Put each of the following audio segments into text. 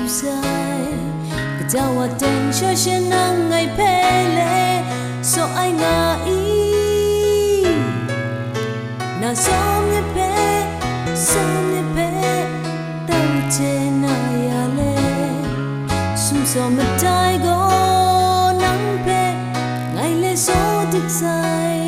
sai cái giao hoa tình cho trên nắng ngày pele so ai ngã ý na som nhẹ pe tao trên ai à lê sum so mất tai go nắng pe ngày lê số tích sai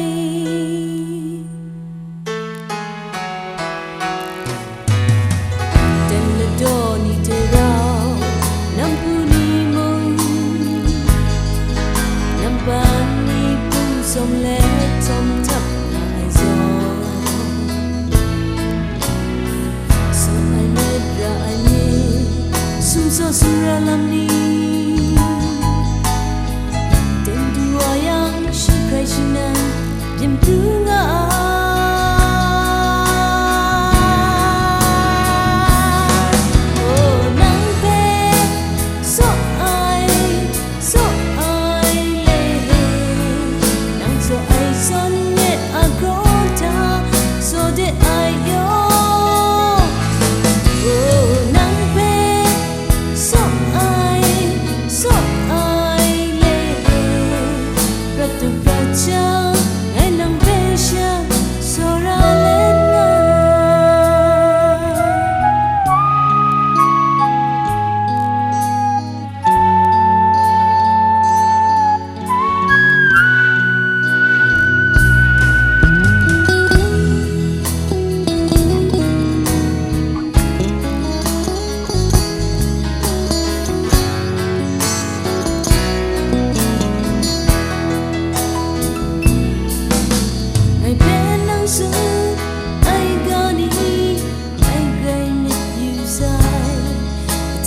sông lẽ trong thấp lại gió sao ai lết ra ai nhé sung ra làm đi tên đua yang shi khai shi nan điểm thứ ngã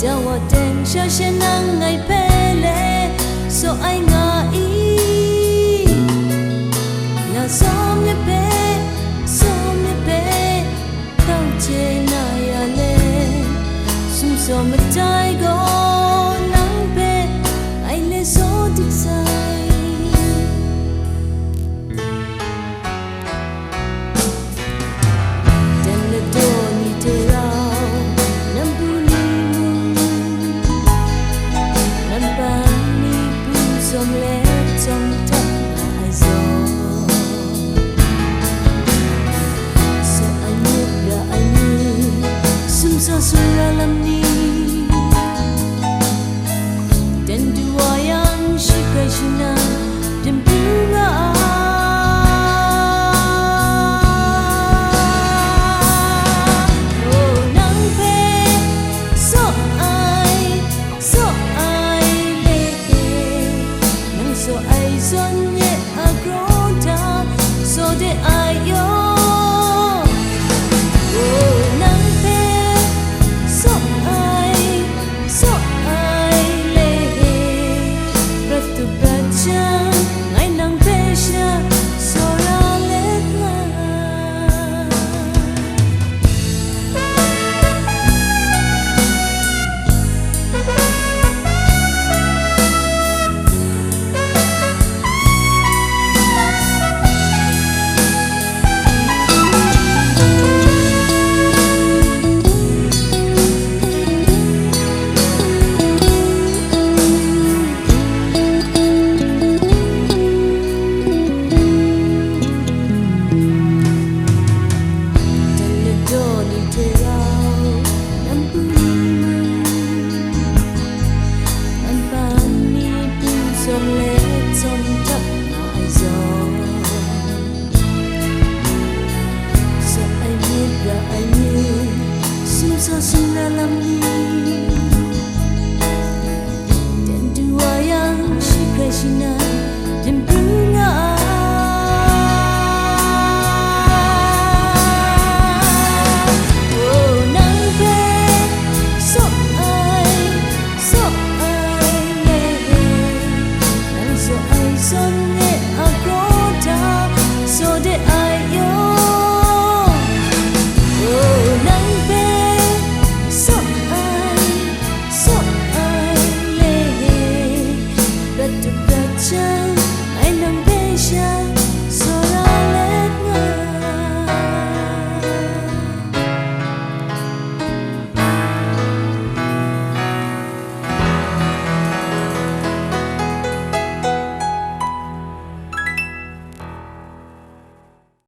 giao hoa tình cho trên nắng ngày pele so ai ngã ý là som nhẹ pe tao trên ai à lê sum so mất tai go